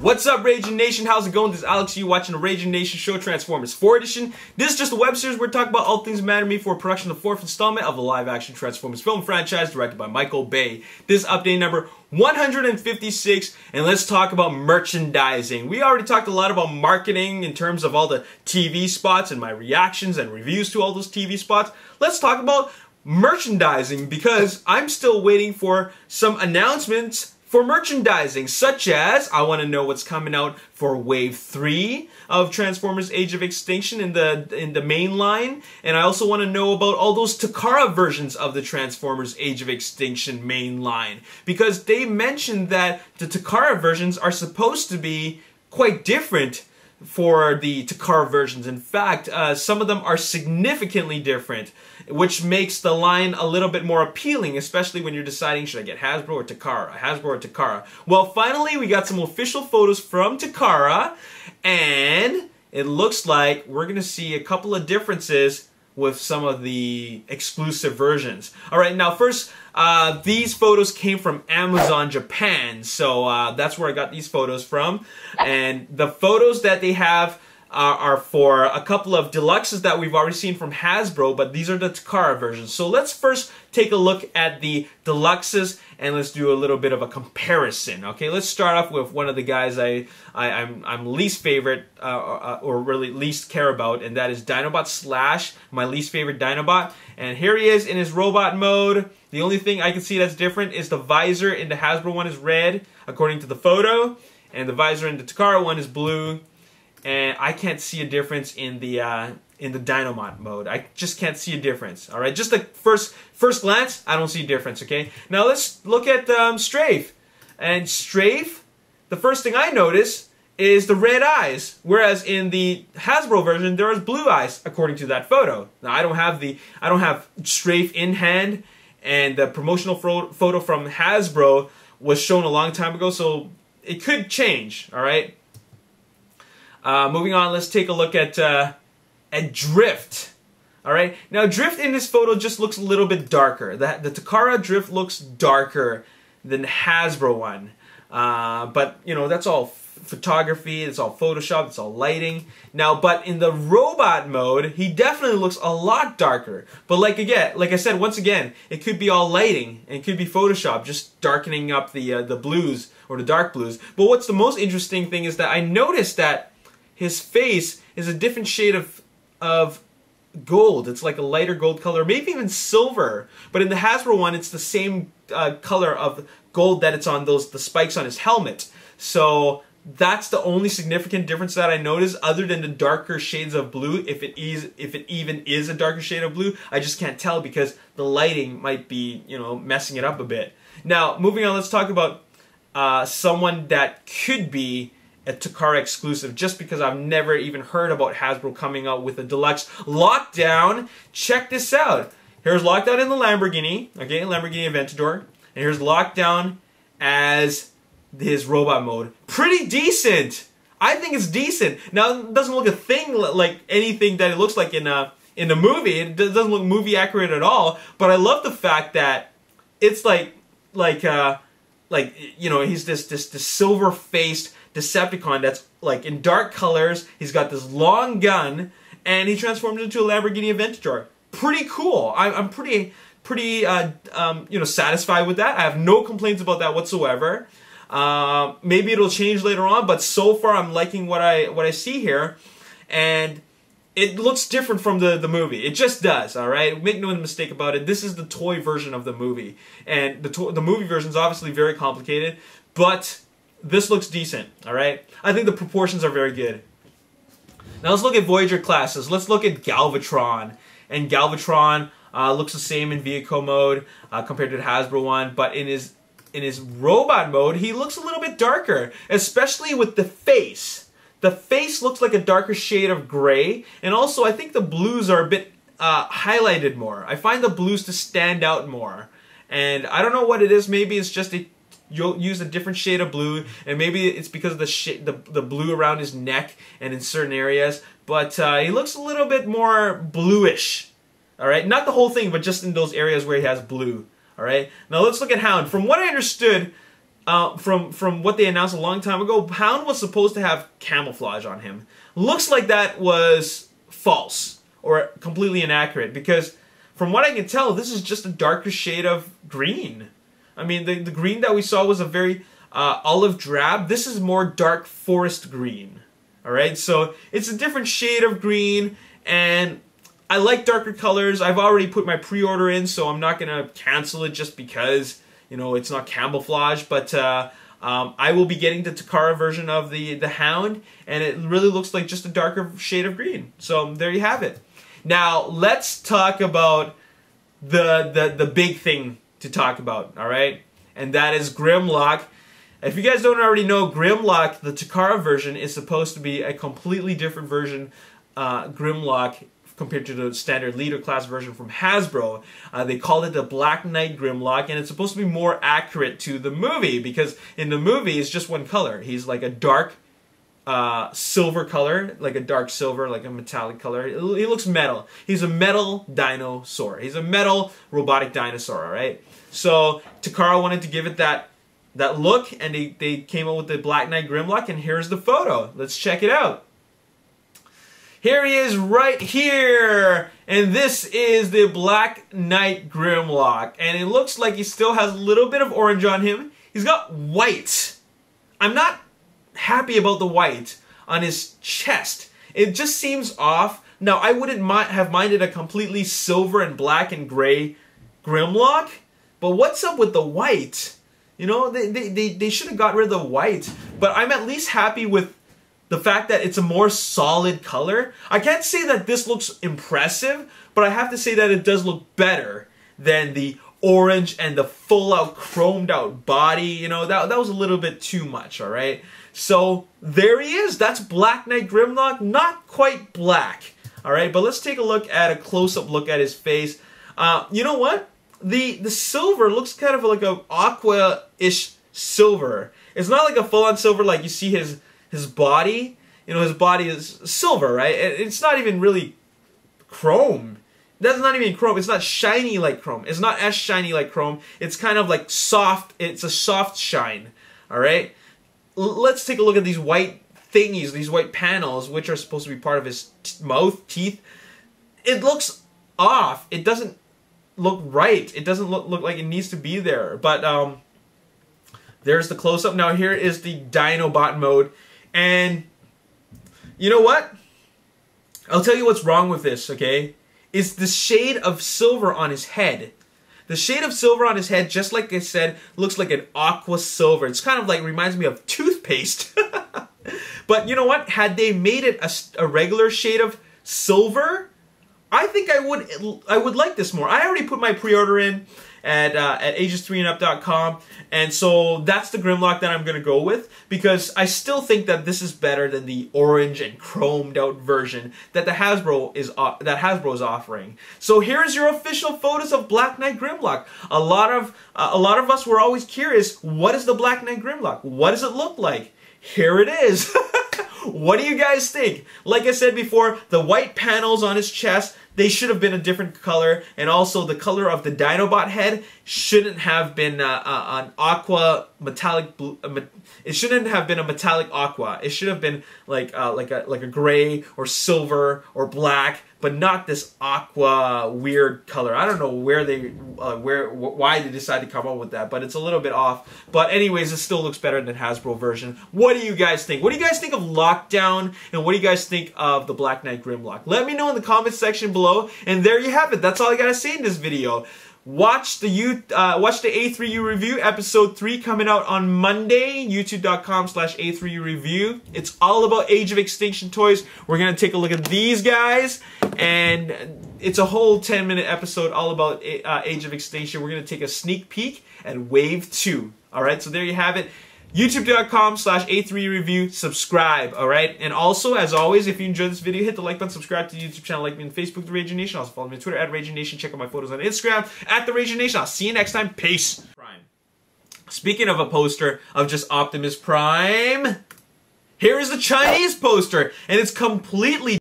What's up, Raging Nation? How's it going? This is Alex. You watching the Raging Nation show, Transformers 4 Edition. This is just a web series where we talk about all things that matter to me for production of the 4th installment of the live-action Transformers film franchise directed by Michael Bay. This is update number 156, and let's talk about merchandising. We already talked a lot about marketing in terms of all the TV spots and my reactions and reviews to all those TV spots. Let's talk about merchandising because I'm still waiting for some announcements for merchandising, such as I want to know what's coming out for Wave 3 of Transformers Age of Extinction in the main line, and I also want to know about all those Takara versions of the Transformers Age of Extinction main line, because they mentioned that the Takara versions are supposed to be quite different for the Takara versions. In fact, some of them are significantly different, which makes the line a little bit more appealing, especially when you're deciding, should I get Hasbro or Takara? Hasbro or Takara? Well, finally, we got some official photos from Takara, and it looks like we're going to see a couple of differences with some of the exclusive versions. Alright, now first, these photos came from Amazon Japan, so that's where I got these photos from. And the photos that they have are for a couple of deluxes that we've already seen from Hasbro, but these are the Takara versions. So let's first take a look at the deluxes and let's do a little bit of a comparison. Okay, let's start off with one of the guys I'm least favorite or really least care about, and that is Dinobot Slash, my least favorite Dinobot. And here he is in his robot mode. The only thing I can see that's different is the visor in the Hasbro one is red, according to the photo, and the visor in the Takara one is blue. And I can't see a difference in the Dinobot mode. I just can't see a difference. All right, just the first glance, I don't see a difference. Okay, now let's look at Strafe. And Strafe, the first thing I notice is the red eyes, whereas in the Hasbro version there is blue eyes, according to that photo. Now I don't have Strafe in hand, and the promotional photo from Hasbro was shown a long time ago, so it could change. All right. Moving on, let's take a look at Drift. All right, now Drift in this photo just looks a little bit darker. The Takara Drift looks darker than the Hasbro one, but you know, that's all photography, it's all Photoshop, it's all lighting. Now, but in the robot mode, he definitely looks a lot darker. But like I said, once again, it could be all lighting and it could be Photoshop, just darkening up the blues or the dark blues. But what's the most interesting thing is that I noticed that his face is a different shade of gold. It's like a lighter gold color, maybe even silver. But in the Hasbro one, it's the same color of gold that it's on the spikes on his helmet. So that's the only significant difference that I noticed, other than the darker shades of blue. If it even is a darker shade of blue, I just can't tell because the lighting might be, you know, messing it up a bit. Now, moving on, let's talk about someone that could be a Takara exclusive, just because I've never even heard about Hasbro coming out with a deluxe. Lockdown, check this out. Here's Lockdown in the Lamborghini, okay, Lamborghini Aventador, and here's Lockdown as his robot mode. Pretty decent. I think it's decent. Now, it doesn't look a thing like anything that it looks like in the movie. It doesn't look movie accurate at all, but I love the fact that it's like you know, he's this silver-faced Decepticon that's like in dark colors. He's got this long gun, and he transforms into a Lamborghini Aventador. Pretty cool. I'm pretty you know, satisfied with that. I have no complaints about that whatsoever. Maybe it'll change later on, but so far I'm liking what I see here, and it looks different from the movie. It just does. All right, make no mistake about it. This is the toy version of the movie, and the movie version is obviously very complicated, but this looks decent. All right, I think the proportions are very good. Now let's look at Voyager classes. Let's look at Galvatron, and Galvatron looks the same in vehicle mode compared to the Hasbro one, but in his robot mode, he looks a little bit darker, especially with the face. The face looks like a darker shade of gray, and also I think the blues are a bit highlighted more. I find the blues to stand out more, and I don't know what it is. Maybe it's just you'll use a different shade of blue, and maybe it's because of the blue around his neck and in certain areas, but he looks a little bit more bluish. All right, not the whole thing, but just in those areas where he has blue. All right, now let's look at Hound. From what I understood, from what they announced a long time ago, Hound was supposed to have camouflage on him. Looks like that was false or completely inaccurate, because from what I can tell, this is just a darker shade of green. I mean, the green that we saw was a very olive drab. This is more dark forest green. Alright, so it's a different shade of green, and I like darker colors. I've already put my pre-order in, so I'm not going to cancel it just because, you know, it's not camouflage. But I will be getting the Takara version of the Hound, and it really looks like just a darker shade of green. So there you have it. Now, let's talk about the big thing to talk about, alright? And that is Grimlock. If you guys don't already know, Grimlock, the Takara version, is supposed to be a completely different version, Grimlock, compared to the standard Leader class version from Hasbro. They called it the Black Knight Grimlock, and it's supposed to be more accurate to the movie, because in the movie it's just one color. He's like a dark silver color, like a dark silver, like a metallic color. He looks metal. He's a metal dinosaur. He's a metal robotic dinosaur, alright? So Takara wanted to give it that look, and they came up with the Black Knight Grimlock, and here's the photo. Let's check it out. Here he is right here, and this is the Black Knight Grimlock, and it looks like he still has a little bit of orange on him. He's got white. I'm not happy about the white on his chest. It just seems off. Now, I wouldn't have minded a completely silver and black and gray Grimlock, but what's up with the white? You know, they should have got rid of the white, but I'm at least happy with the fact that it's a more solid color. I can't say that this looks impressive, but I have to say that it does look better than the orange and the full-out chromed-out body. You know, that was a little bit too much, alright? So, there he is. That's Black Knight Grimlock. Not quite black, alright? But let's take a look at a close-up look at his face. You know what? The silver looks kind of like a aqua-ish silver. It's not like a full-on silver like you see his body. You know, his body is silver, right? It's not even really chrome. That's not even chrome. It's not shiny like chrome. It's not as shiny like chrome. It's kind of like soft. It's a soft shine, alright? Let's take a look at these white thingies, these white panels, which are supposed to be part of his mouth, teeth. It looks off. It doesn't look right. It doesn't look like it needs to be there. But there's the close-up. Now here is the Dinobot mode. And you know what? I'll tell you what's wrong with this, okay? It's the shade of silver on his head. The shade of silver on his head, just like I said, looks like an aqua silver. It's kind of like, reminds me of toothpaste. But you know what? Had they made it a regular shade of silver, I think I would like this more. I already put my pre-order in at ages3andup.com, and so that's the Grimlock that I'm going to go with, because I still think that this is better than the orange and chromed out version that Hasbro is offering. So here's your official photos of Black Knight Grimlock. A lot of us were always curious, what is the Black Knight Grimlock? What does it look like? Here it is. What do you guys think? Like I said before, the white panels on his chest, they should have been a different color, and also the color of the Dinobot head shouldn't have been an aqua metallic blue. It shouldn't have been a metallic aqua. It should have been like a gray or silver or black, but not this aqua weird color. I don't know where why they decided to come up with that, but it's a little bit off. But anyways, it still looks better than Hasbro version. What do you guys think? What do you guys think of Lockdown, and what do you guys think of the Black Knight Grimlock? Let me know in the comments section below. And there you have it. That's all I gotta say in this video. Watch the A3U review, episode 3, coming out on Monday, youtube.com/A3U review. It's all about Age of Extinction toys. We're gonna take a look at these guys, and it's a whole 10-minute episode all about Age of Extinction. We're gonna take a sneak peek at Wave 2. Alright, so there you have it. youtube.com/A3U review. Subscribe, alright? And also, as always, if you enjoyed this video, hit the like button, subscribe to the YouTube channel, like me on Facebook, The Raging Nation. Also follow me on Twitter, @RagingNation. Check out my photos on Instagram, @TheRagingNation. I'll see you next time. Peace. Prime. Speaking of a poster of just Optimus Prime, here is the Chinese poster, and it's completely